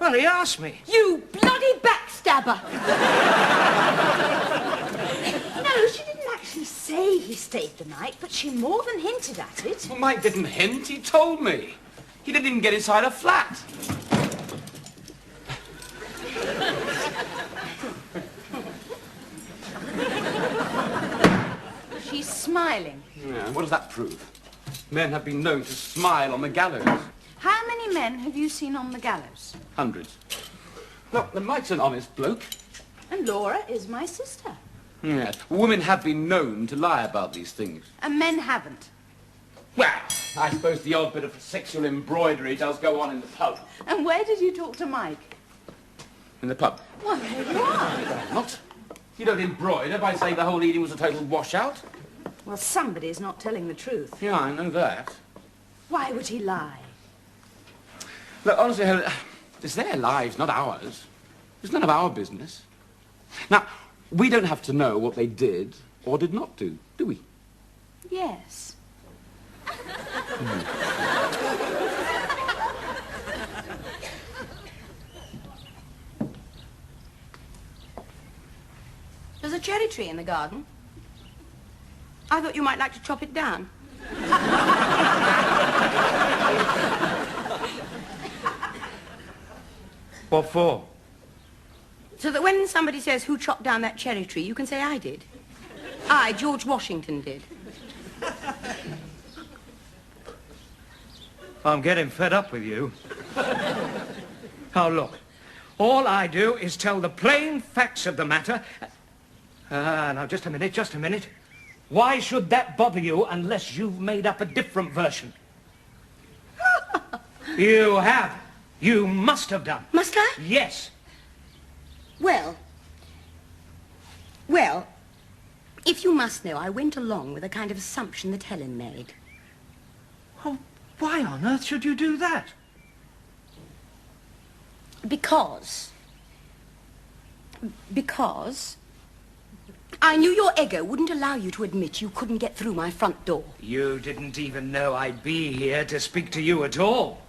Well, he asked me. You bloody backstabber! No, she didn't actually say he stayed the night, but she more than hinted at it. Well, Mike didn't hint, he told me. He didn't even get inside her flat. She's smiling. Yeah, what does that prove? Men have been known to smile on the gallows. How many men have you seen on the gallows? Hundreds. Look, Mike's an honest bloke. And Laura is my sister. Yes, women have been known to lie about these things. And men haven't. Well, I suppose the odd bit of sexual embroidery does go on in the pub. And where did you talk to Mike? In the pub? Well, there you are. Well, not. You don't embroider by saying the whole evening was a total washout. Well, somebody's not telling the truth. Yeah, I know that. Why would he lie? Look, honestly, Helen, it's their lives, not ours. It's none of our business. Now, we don't have to know what they did or did not do, do we? Yes. There's a cherry tree in the garden. I thought you might like to chop it down. What for? So that when somebody says, who chopped down that cherry tree, you can say, I did. I, George Washington, did. I'm getting fed up with you. Now, look. All I do is tell the plain facts of the matter. Now, just a minute. Why should that bother you unless you've made up a different version? You have. You must have done. Must I? Yes. Well, if you must know, I went along with a kind of assumption that Helen made. Well, why on earth should you do that? Because I knew your ego wouldn't allow you to admit you couldn't get through my front door. You didn't even know I'd be here to speak to you at all.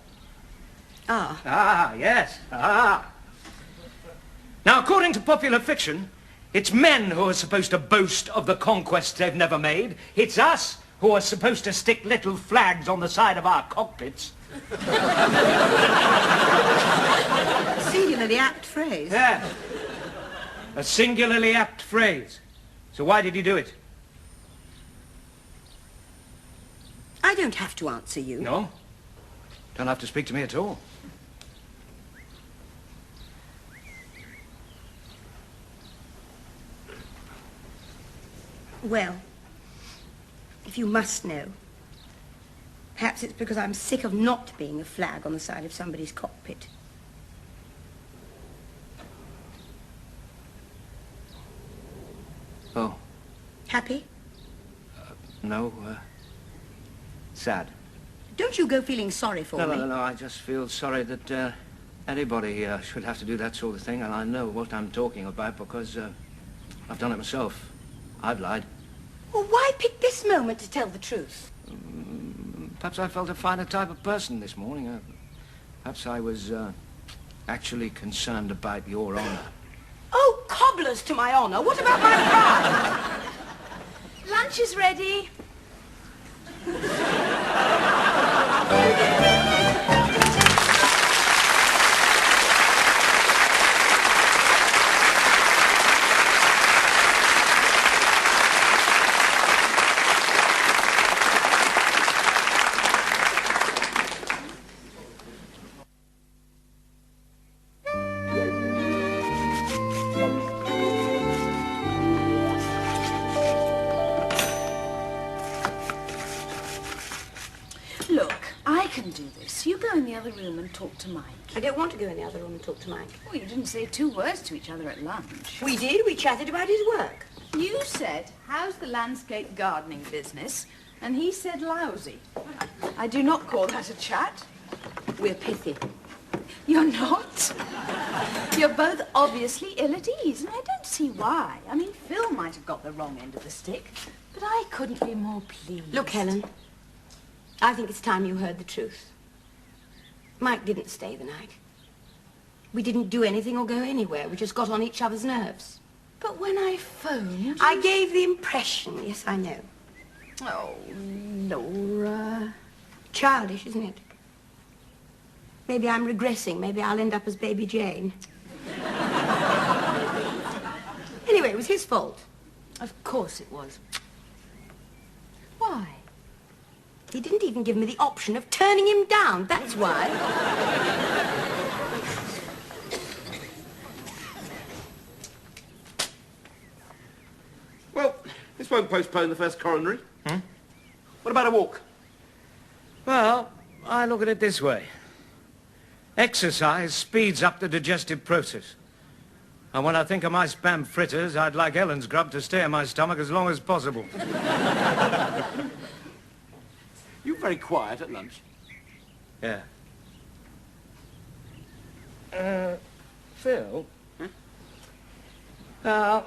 Ah. Ah, yes. Ah. Now, according to popular fiction, it's men who are supposed to boast of the conquests they've never made. It's us who are supposed to stick little flags on the side of our cockpits. Singularly apt phrase. Yeah. A singularly apt phrase. So why did you do it? I don't have to answer you. No. Don't have to speak to me at all. Well, if you must know, perhaps it's because I'm sick of not being a flag on the side of somebody's cockpit. Oh. Happy? No, sad. Don't you go feeling sorry for me. No, I just feel sorry that anybody should have to do that sort of thing, and I know what I'm talking about because I've done it myself. I've lied. Well, why pick this moment to tell the truth? Perhaps I felt a finer type of person this morning. Perhaps I was actually concerned about your honor. Oh, cobblers to my honor. What about my pride? Lunch is ready. You go in the other room and talk to Mike. I don't want to go in the other room and talk to Mike. Well, you didn't say 2 words to each other at lunch. We did. We chatted about his work. You said, how's the landscape gardening business? And he said lousy. I do not call that a chat. We're pithy. You're not. You're both obviously ill at ease, and I don't see why. I mean, Phil might have got the wrong end of the stick, but I couldn't be more pleased. Look, Helen, I think it's time you heard the truth. Mike didn't stay the night. We didn't do anything or go anywhere. We just got on each other's nerves. But when I phoned... I gave the impression, yes, I know. Oh, Laura. Childish, isn't it? Maybe I'm regressing. Maybe I'll end up as Baby Jane. Anyway, it was his fault. Of course it was. Why? He didn't even give me the option of turning him down. That's why. Well, this won't postpone the first coronary. What about a walk? Well, I look at it this way. Exercise speeds up the digestive process. And when I think of my spam fritters, I'd like Helen's grub to stay in my stomach as long as possible. You're very quiet at lunch. Yeah. Phil? Now,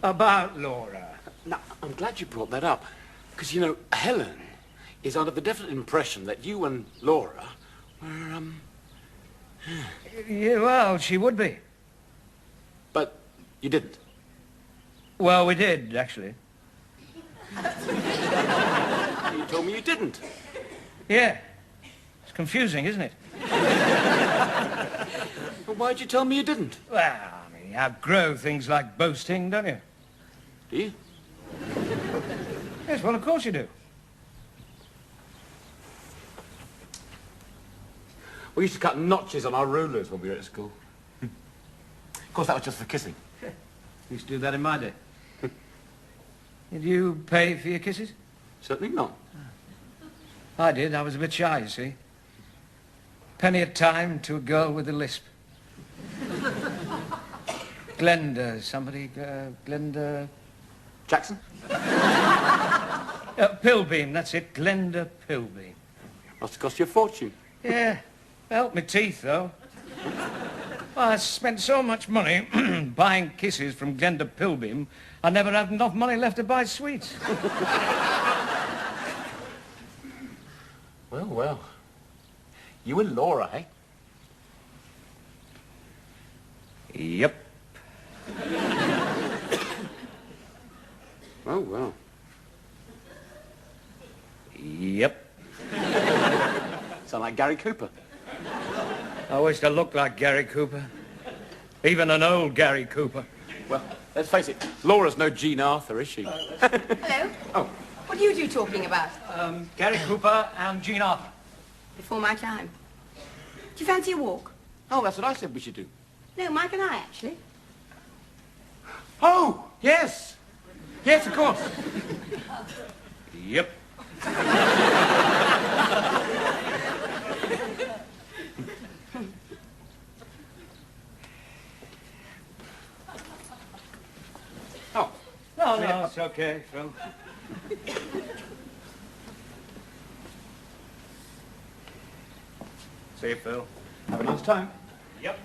about Laura. Now, I'm glad you brought that up. Because, you know, Helen is under the definite impression that you and Laura were, Yeah, well, she would be. But you didn't. Well, we did, actually. You told me you didn't. Yeah. It's confusing, isn't it? Well, why'd you tell me you didn't? Well, I mean, you outgrow things like boasting, don't you? Do you? Yes, well, of course you do. We used to cut notches on our rulers when we were at school. Of course, that was just for kissing. Used to do that in my day. Did you pay for your kisses? Certainly not. I did. I was a bit shy, you see. Penny a time to a girl with a lisp. Glenda, somebody, Glenda... Jackson? Pilbeam, that's it. Glenda Pilbeam. Must have cost you a fortune. Yeah. Helped my teeth, though. Well, I spent so much money buying kisses from Glenda Pilbeam, I never had enough money left to buy sweets. Well, well. You and Laura, eh? Yep. Oh, well. Yep. Sound like Gary Cooper. I wish I looked like Gary Cooper. Even an old Gary Cooper. Well, let's face it, Laura's no Jean Arthur, is she? Hello? Oh. What are you two talking about? Gary Cooper and Jean Arthur. Before my time. Do you fancy a walk? Oh, that's what I said we should do. No, Mike and I, actually. Oh, yes. Yes, of course. Yep. Oh. No, it's okay, Phil. See you, Phil. Have a nice time. Yep.